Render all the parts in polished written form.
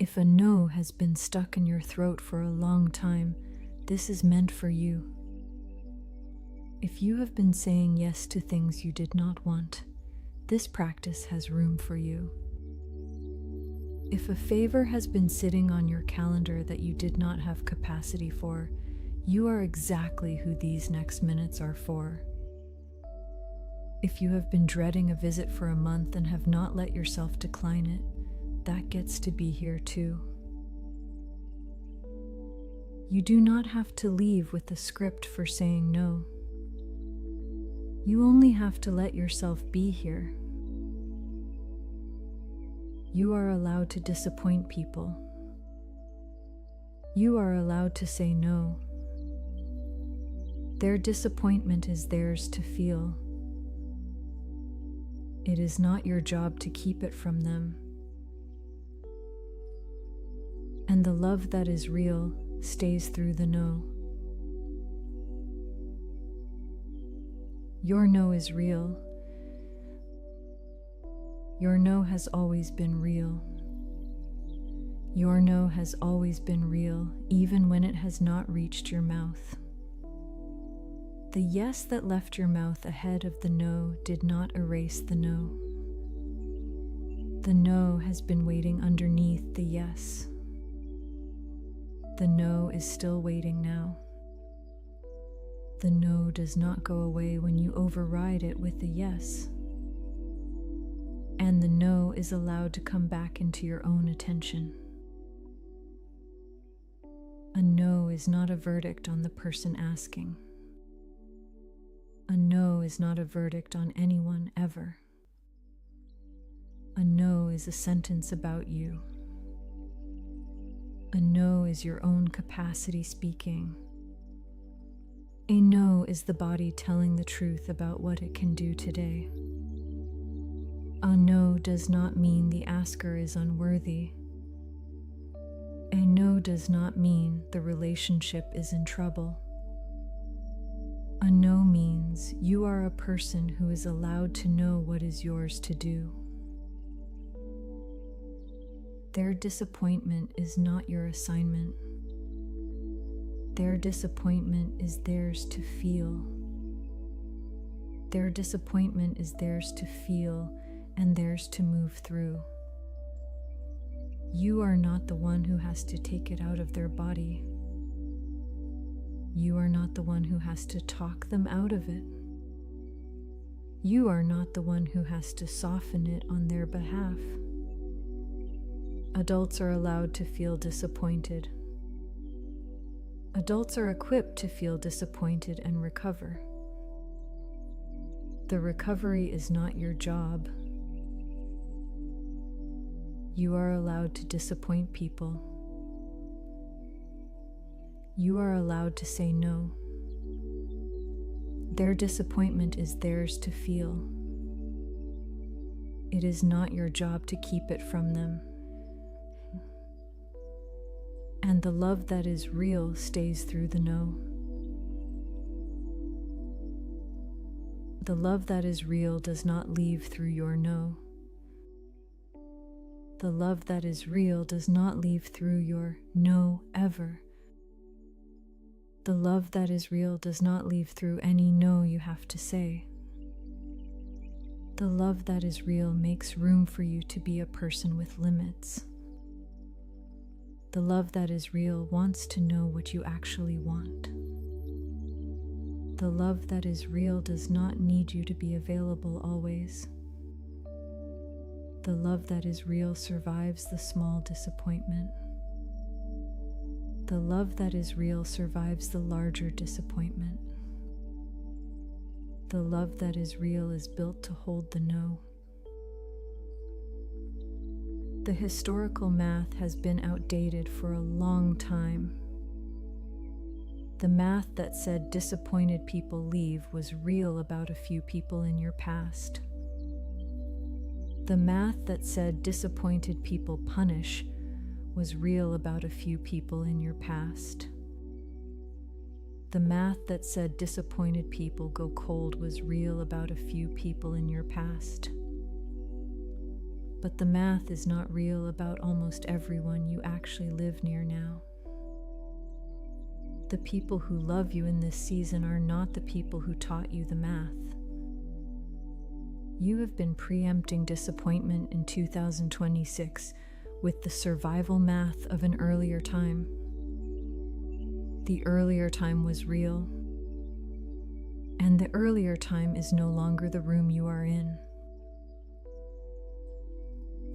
If a no has been stuck in your throat for a long time, this is meant for you. If you have been saying yes to things you did not want, this practice has room for you. If a favor has been sitting on your calendar that you did not have capacity for, you are exactly who these next minutes are for. If you have been dreading a visit for a month and have not let yourself decline it, that gets to be here too. You do not have to leave with a script for saying no. You only have to let yourself be here. You are allowed to disappoint people. You are allowed to say no. Their disappointment is theirs to feel. It is not your job to keep it from them. And the love that is real stays through the no. Your no is real. Your no has always been real. Your no has always been real, even when it has not reached your mouth. The yes that left your mouth ahead of the no did not erase the no. The no has been waiting underneath the yes. The no is still waiting now. The no does not go away when you override it with a yes. And the no is allowed to come back into your own attention. A no is not a verdict on the person asking. A no is not a verdict on anyone ever. A no is a sentence about you. A no is your own capacity speaking. A no is the body telling the truth about what it can do today. A no does not mean the asker is unworthy. A no does not mean the relationship is in trouble. A no means you are a person who is allowed to know what is yours to do. Their disappointment is not your assignment. Their disappointment is theirs to feel. Their disappointment is theirs to feel and theirs to move through. You are not the one who has to take it out of their body. You are not the one who has to talk them out of it. You are not the one who has to soften it on their behalf. Adults are allowed to feel disappointed. Adults are equipped to feel disappointed and recover. The recovery is not your job. You are allowed to disappoint people. You are allowed to say no. Their disappointment is theirs to feel. It is not your job to keep it from them. And the love that is real stays through the no. The love that is real does not leave through your no. The love that is real does not leave through your no ever. The love that is real does not leave through any no you have to say. The love that is real makes room for you to be a person with limits. The love that is real wants to know what you actually want. The love that is real does not need you to be available always. The love that is real survives the small disappointment. The love that is real survives the larger disappointment. The love that is real is built to hold the no. The historical math has been outdated for a long time. The math that said disappointed people leave was real about a few people in your past. The math that said disappointed people punish was real about a few people in your past. The math that said disappointed people go cold was real about a few people in your past. but the math is not real about almost everyone you actually live near now. The people who love you in this season are not the people who taught you the math. You have been preempting disappointment in 2026 with the survival math of an earlier time. The earlier time was real, and the earlier time is no longer the room you are in.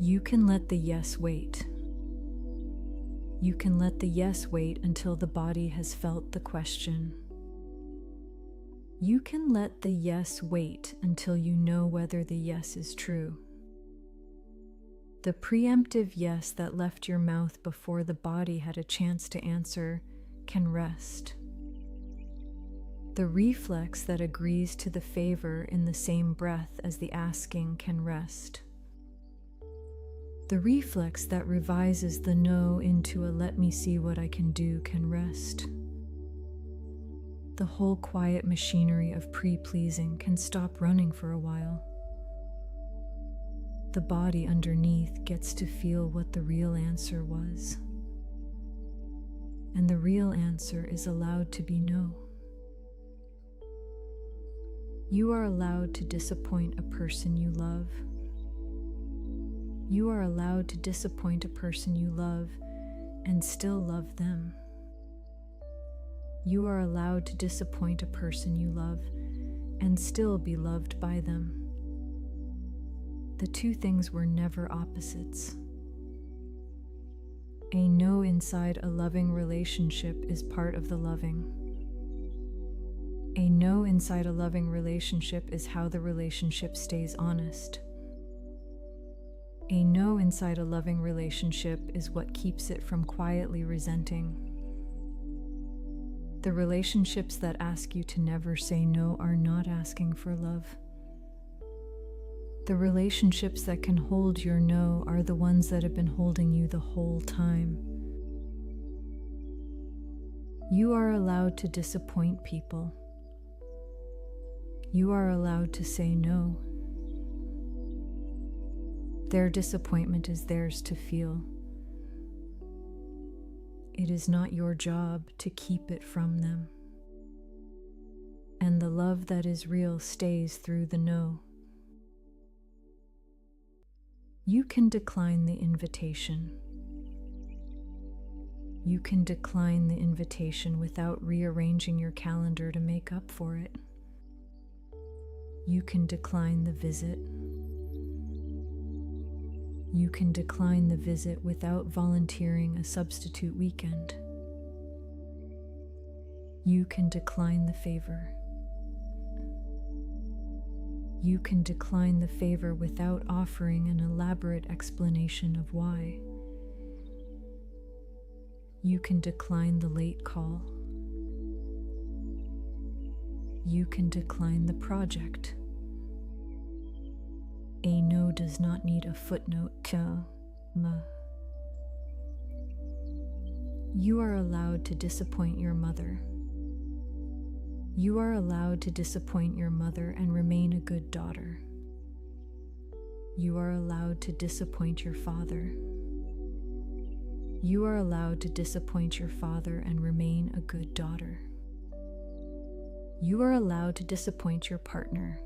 You can let the yes wait. You can let the yes wait until the body has felt the question. You can let the yes wait until you know whether the yes is true. The preemptive yes that left your mouth before the body had a chance to answer can rest. The reflex that agrees to the favor in the same breath as the asking can rest. The reflex that revises the no into a let me see what I can do can rest. The whole quiet machinery of pre-pleasing can stop running for a while. The body underneath gets to feel what the real answer was. And the real answer is allowed to be no. You are allowed to disappoint a person you love. You are allowed to disappoint a person you love and still love them. You are allowed to disappoint a person you love and still be loved by them. The two things were never opposites. A no inside a loving relationship is part of the loving. A no inside a loving relationship is how the relationship stays honest. A no inside a loving relationship is what keeps it from quietly resenting. The relationships that ask you to never say no are not asking for love. The relationships that can hold your no are the ones that have been holding you the whole time. You are allowed to disappoint people. You are allowed to say no. Their disappointment is theirs to feel. It is not your job to keep it from them. And the love that is real stays through the no. You can decline the invitation. You can decline the invitation without rearranging your calendar to make up for it. You can decline the visit. You can decline the visit without volunteering a substitute weekend. You can decline the favor. You can decline the favor without offering an elaborate explanation of why. You can decline the late call. You can decline the project. A no does not need a footnote. You are allowed to disappoint your mother. You are allowed to disappoint your mother and remain a good daughter. You are allowed to disappoint your father. You are allowed to disappoint your father and remain a good daughter. You are allowed to disappoint your partner.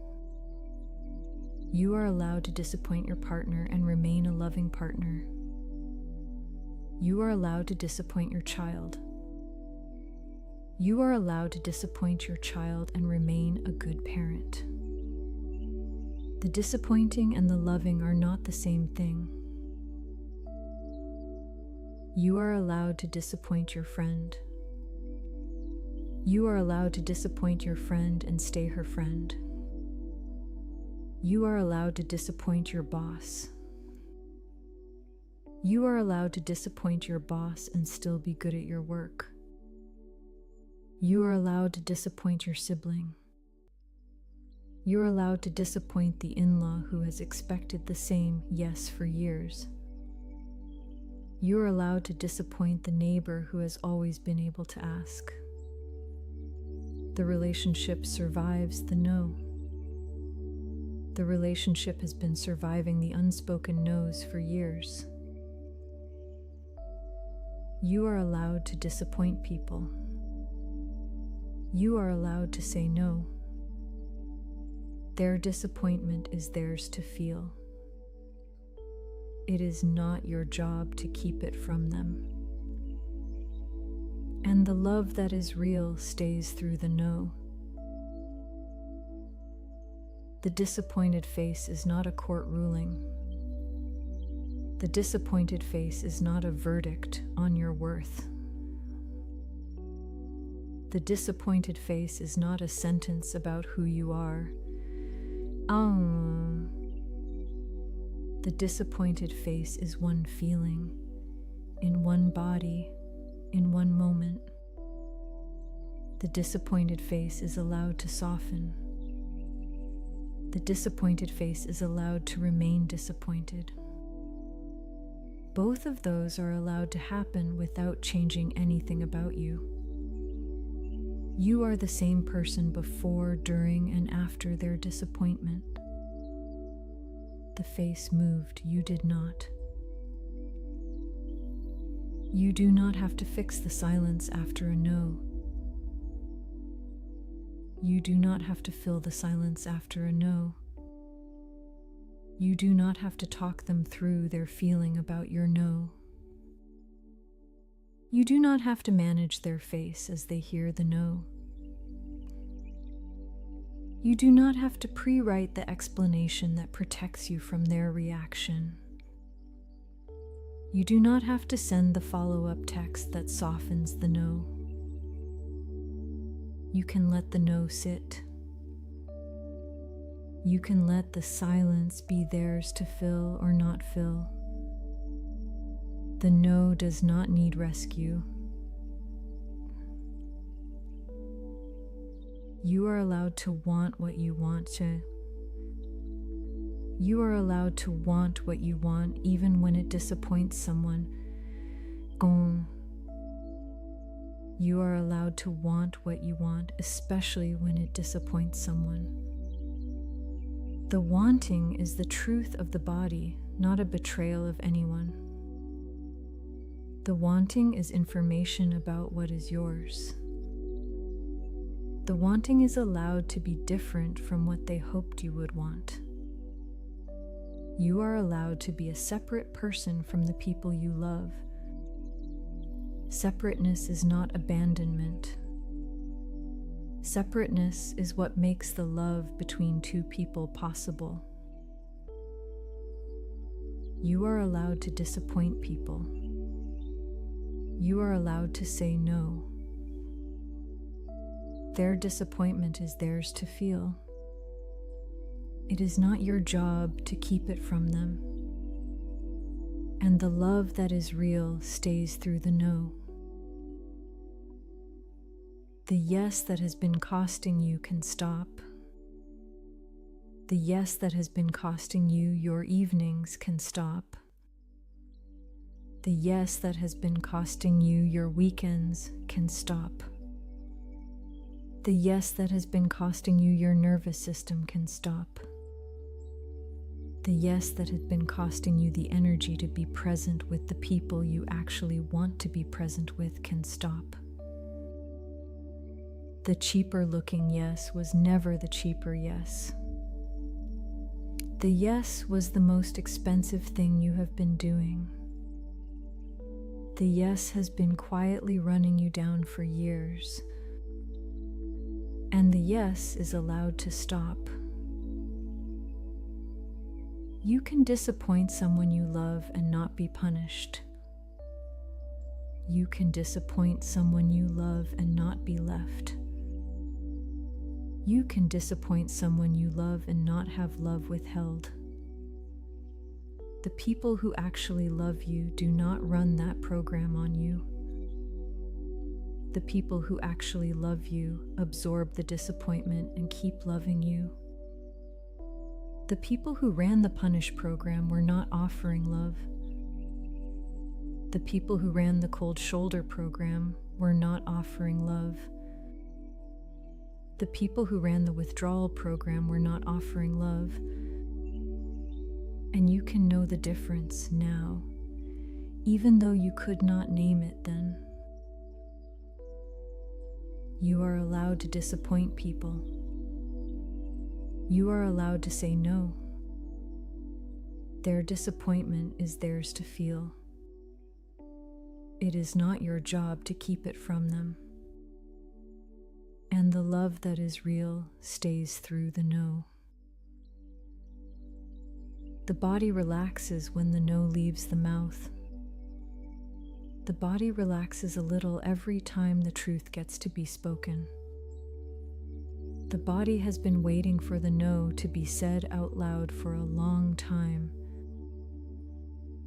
You are allowed to disappoint your partner and remain a loving partner. You are allowed to disappoint your child. You are allowed to disappoint your child and remain a good parent. The disappointing and the loving are not the same thing. You are allowed to disappoint your friend. You are allowed to disappoint your friend and stay her friend. You are allowed to disappoint your boss. You are allowed to disappoint your boss and still be good at your work. You are allowed to disappoint your sibling. You are allowed to disappoint the in-law who has expected the same yes for years. You are allowed to disappoint the neighbor who has always been able to ask. The relationship survives the no. The relationship has been surviving the unspoken no's for years. You are allowed to disappoint people. You are allowed to say no. Their disappointment is theirs to feel. It is not your job to keep it from them. And the love that is real stays through the no. The disappointed face is not a court ruling. The disappointed face is not a verdict on your worth. The disappointed face is not a sentence about who you are. The disappointed face is one feeling, in one body, in one moment. The disappointed face is allowed to soften. The disappointed face is allowed to remain disappointed. Both of those are allowed to happen without changing anything about you. You are the same person before, during, and after their disappointment. The face moved, you did not. You do not have to fix the silence after a no. You do not have to fill the silence after a no. You do not have to talk them through their feeling about your no. You do not have to manage their face as they hear the no. You do not have to pre-write the explanation that protects you from their reaction. You do not have to send the follow-up text that softens the no. You can let the no sit. You can let the silence be theirs to fill or not fill. The no does not need rescue. You are allowed to want what you want to. You are allowed to want what you want even when it disappoints someone. You are allowed to want what you want, especially when it disappoints someone. The wanting is the truth of the body, not a betrayal of anyone. The wanting is information about what is yours. The wanting is allowed to be different from what they hoped you would want. You are allowed to be a separate person from the people you love. Separateness is not abandonment. Separateness is what makes the love between two people possible. You are allowed to disappoint people. You are allowed to say no. Their disappointment is theirs to feel. It is not your job to keep it from them. And the love that is real stays through the no. The yes that has been costing you can stop. The yes that has been costing you your evenings can stop. The yes that has been costing you your weekends can stop. The yes that has been costing you your nervous system can stop. The yes that has been costing you the energy to be present with the people you actually want to be present with can stop. The cheaper looking yes was never the cheaper yes. The yes was the most expensive thing you have been doing. The yes has been quietly running you down for years. And the yes is allowed to stop. You can disappoint someone you love and not be punished. You can disappoint someone you love and not be left. You can disappoint someone you love and not have love withheld. The people who actually love you do not run that program on you. The people who actually love you absorb the disappointment and keep loving you. The people who ran the punish program were not offering love. The people who ran the cold shoulder program were not offering love. The people who ran the withdrawal program were not offering love. And you can know the difference now, even though you could not name it then. You are allowed to disappoint people. You are allowed to say no. Their disappointment is theirs to feel. It is not your job to keep it from them. And the love that is real stays through the no. The body relaxes when the no leaves the mouth. The body relaxes a little every time the truth gets to be spoken. The body has been waiting for the no to be said out loud for a long time.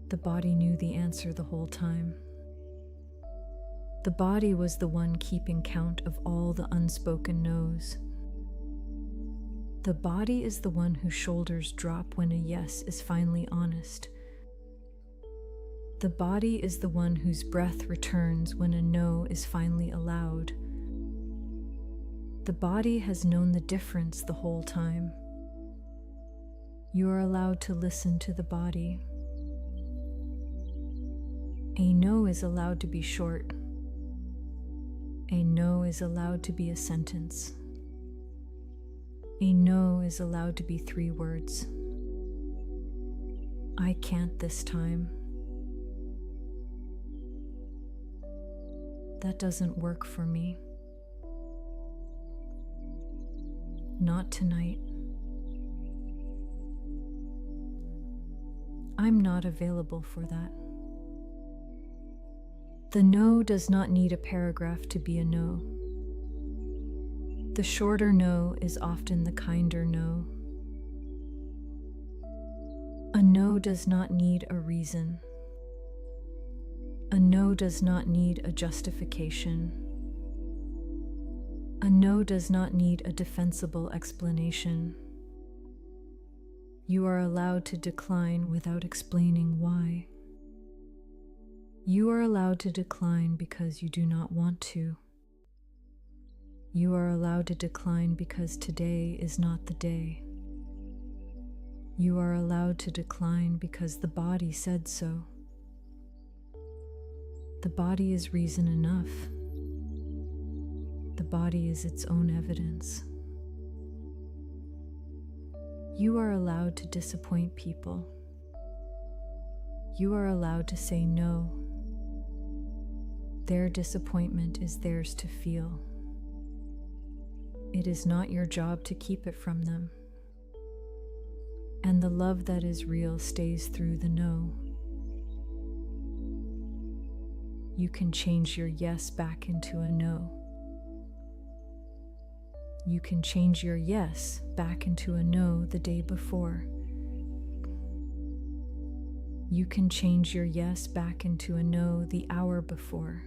The body knew the answer the whole time. The body was the one keeping count of all the unspoken no's. The body is the one whose shoulders drop when a yes is finally honest. The body is the one whose breath returns when a no is finally allowed. The body has known the difference the whole time. You are allowed to listen to the body. A no is allowed to be short. A no is allowed to be a sentence. A no is allowed to be 3 words. I can't this time. That doesn't work for me. Not tonight. I'm not available for that. The no does not need a paragraph to be a no. The shorter no is often the kinder no. A no does not need a reason. A no does not need a justification. A no does not need a defensible explanation. You are allowed to decline without explaining why. You are allowed to decline because you do not want to. You are allowed to decline because today is not the day. You are allowed to decline because the body said so. The body is reason enough. The body is its own evidence. You are allowed to disappoint people. You are allowed to say no. Their disappointment is theirs to feel. It is not your job to keep it from them. And the love that is real stays through the no. You can change your yes back into a no. You can change your yes back into a no the day before. You can change your yes back into a no the hour before.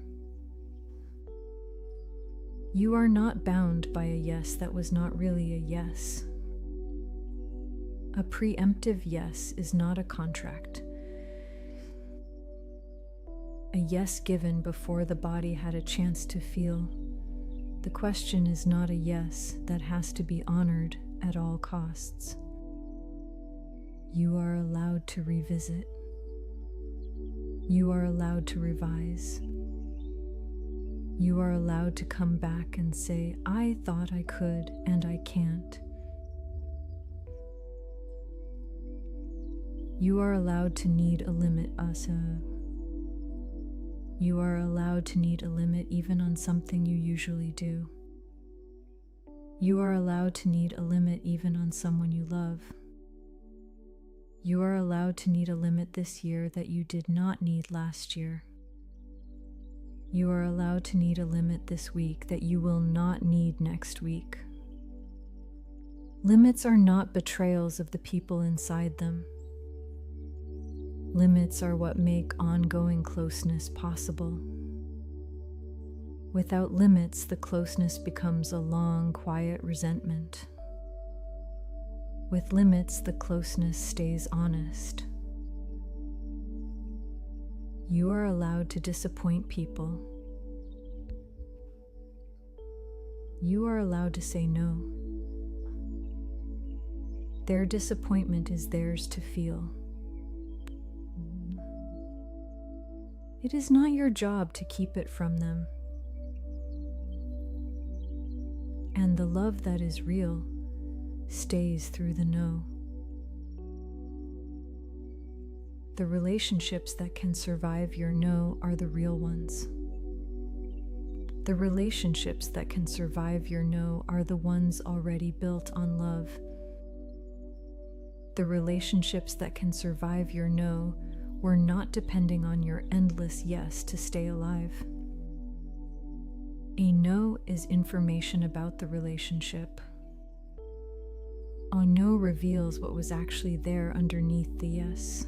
You are not bound by a yes that was not really a yes. A preemptive yes is not a contract. A yes given before the body had a chance to feel. The question is not a yes that has to be honored at all costs. You are allowed to revisit. You are allowed to revise. You are allowed to come back and say, I thought I could and I can't. You are allowed to need a limit, Asa. You are allowed to need a limit even on something you usually do. You are allowed to need a limit even on someone you love. You are allowed to need a limit this year that you did not need last year. You are allowed to need a limit this week that you will not need next week. Limits are not betrayals of the people inside them. Limits are what make ongoing closeness possible. Without limits, the closeness becomes a long, quiet resentment. With limits, the closeness stays honest. You are allowed to disappoint people. You are allowed to say no. Their disappointment is theirs to feel. It is not your job to keep it from them. And the love that is real stays through the no. The relationships that can survive your no are the real ones. The relationships that can survive your no are the ones already built on love. The relationships that can survive your no were not depending on your endless yes to stay alive. A no is information about the relationship. A no reveals what was actually there underneath the yes.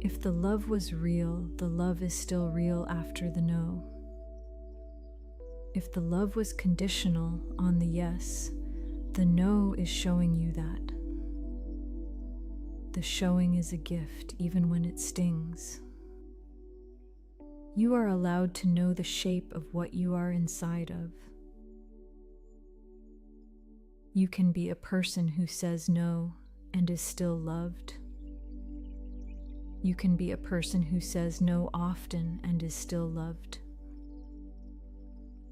If the love was real, the love is still real after the no. If the love was conditional on the yes, the no is showing you that. The showing is a gift, even when it stings. You are allowed to know the shape of what you are inside of. You can be a person who says no and is still loved. You can be a person who says no often and is still loved.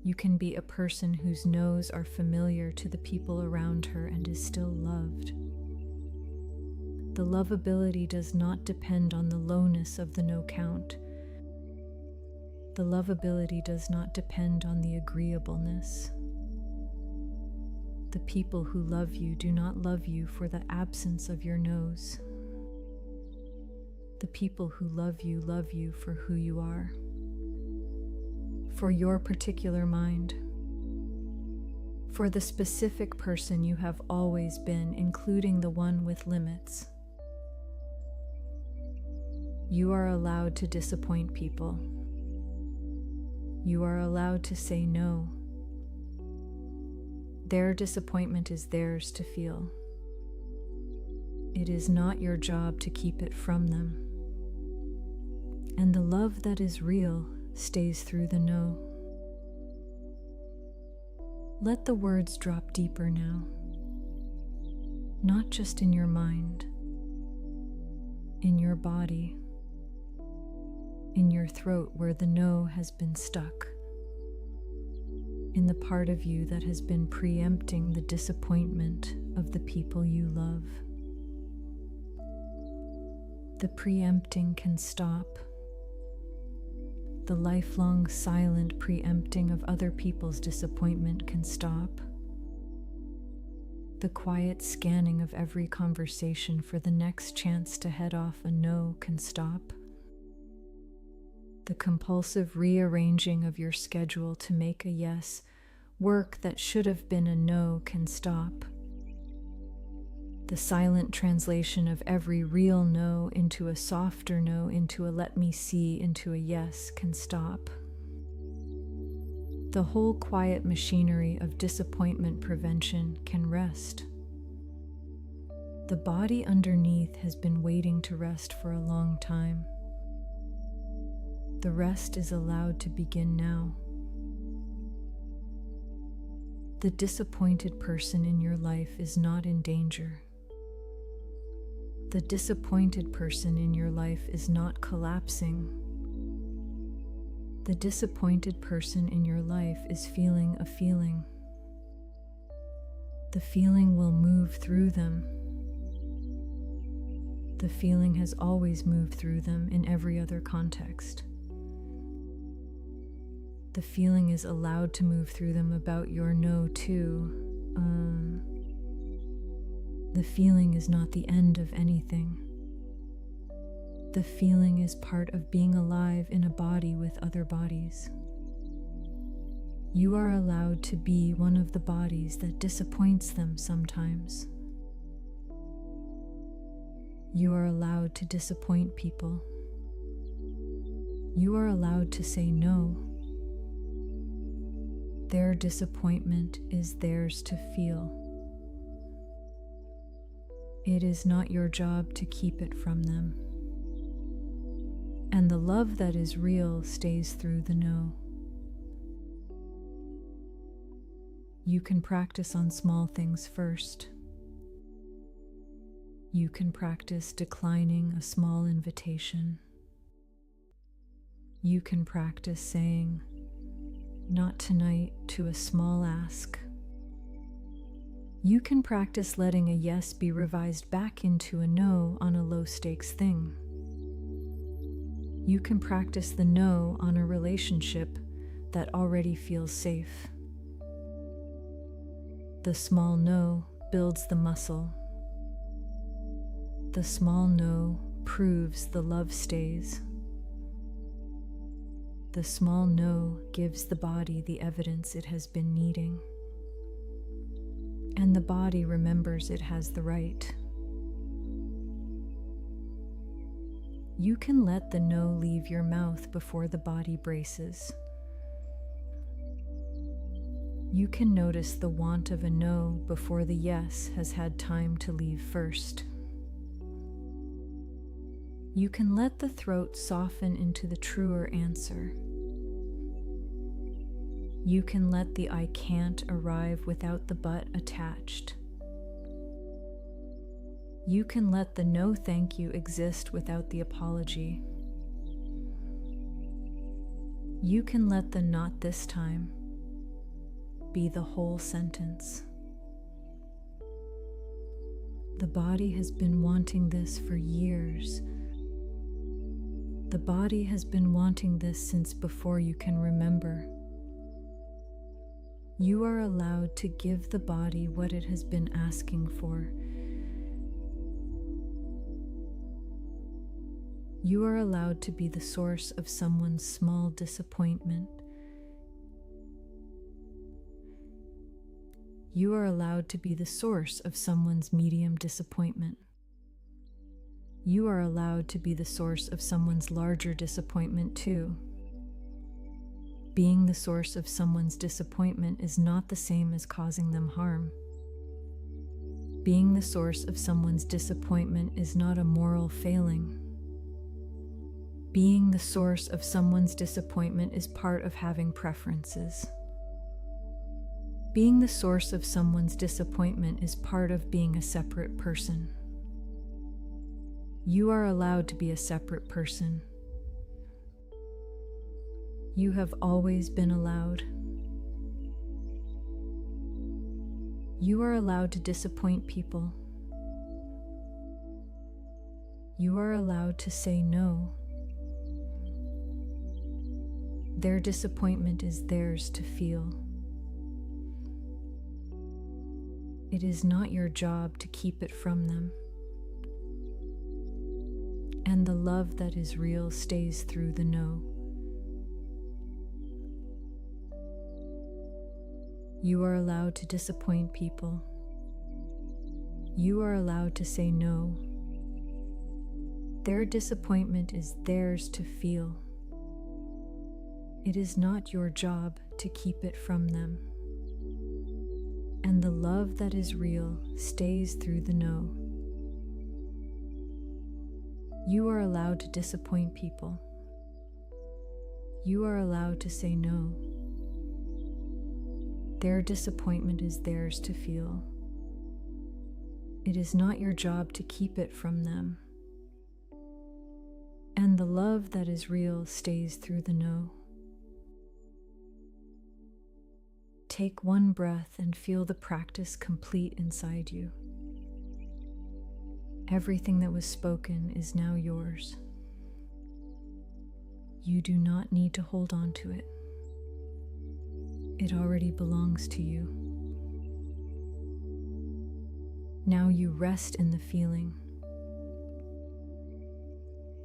You can be a person whose no's are familiar to the people around her and is still loved. The lovability does not depend on the lowness of the no count. The lovability does not depend on the agreeableness. The people who love you do not love you for the absence of your no's. The people who love you for who you are, for your particular mind, for the specific person you have always been, including the one with limits. You are allowed to disappoint people. You are allowed to say no. Their disappointment is theirs to feel. It is not your job to keep it from them. And the love that is real stays through the no. Let the words drop deeper now, not just in your mind, in your body, in your throat where the no has been stuck, in the part of you that has been preempting the disappointment of the people you love. The preempting can stop. The lifelong silent preempting of other people's disappointment can stop. The quiet scanning of every conversation for the next chance to head off a no can stop. The compulsive rearranging of your schedule to make a yes, work that should have been a no can stop. The silent translation of every real no into a softer no, into a let me see, into a yes can stop. The whole quiet machinery of disappointment prevention can rest. The body underneath has been waiting to rest for a long time. The rest is allowed to begin now. The disappointed person in your life is not in danger. The disappointed person in your life is not collapsing. The disappointed person in your life is feeling a feeling. The feeling will move through them. The feeling has always moved through them in every other context. The feeling is allowed to move through them about your no too. The feeling is not the end of anything. The feeling is part of being alive in a body with other bodies. You are allowed to be one of the bodies that disappoints them sometimes. You are allowed to disappoint people. You are allowed to say no. Their disappointment is theirs to feel. It is not your job to keep it from them. And the love that is real stays through the no. You can practice on small things first. You can practice declining a small invitation. You can practice saying, "Not tonight," to a small ask. You can practice letting a yes be revised back into a no on a low-stakes thing. You can practice the no on a relationship that already feels safe. The small no builds the muscle. The small no proves the love stays. The small no gives the body the evidence it has been needing. And the body remembers it has the right. You can let the no leave your mouth before the body braces. You can notice the want of a no before the yes has had time to leave first. You can let the throat soften into the truer answer. You can let the "I can't" arrive without the "but" attached. You can let the "no thank you" exist without the apology. You can let the "not this time" be the whole sentence. The body has been wanting this for years. The body has been wanting this since before you can remember. You are allowed to give the body what it has been asking for. You are allowed to be the source of someone's small disappointment. You are allowed to be the source of someone's medium disappointment. You are allowed to be the source of someone's larger disappointment too. Being the source of someone's disappointment is not the same as causing them harm. Being the source of someone's disappointment is not a moral failing. Being the source of someone's disappointment is part of having preferences. Being the source of someone's disappointment is part of being a separate person. You are allowed to be a separate person. You have always been allowed. You are allowed to disappoint people. You are allowed to say no. Their disappointment is theirs to feel. It is not your job to keep it from them. And the love that is real stays through the no. You are allowed to disappoint people. You are allowed to say no. Their disappointment is theirs to feel. It is not your job to keep it from them. And the love that is real stays through the no. You are allowed to disappoint people. You are allowed to say no. Their disappointment is theirs to feel. It is not your job to keep it from them. And the love that is real stays through the no. Take one breath and feel the practice complete inside you. Everything that was spoken is now yours. You do not need to hold on to it. It already belongs to you. Now you rest in the feeling.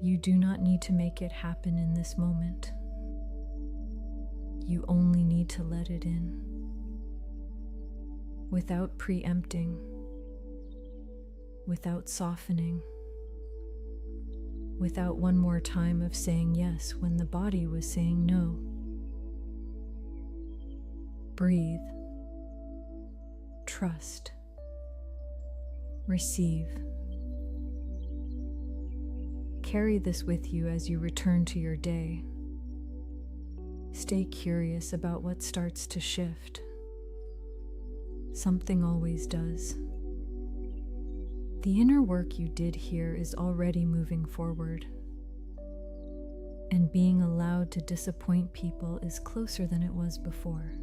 You do not need to make it happen in this moment. You only need to let it in. Without preempting, without softening, without one more time of saying yes when the body was saying no. Breathe, trust, receive. Carry this with you as you return to your day. Stay curious about what starts to shift. Something always does. The inner work you did here is already moving forward. and being allowed to disappoint people is closer than it was before.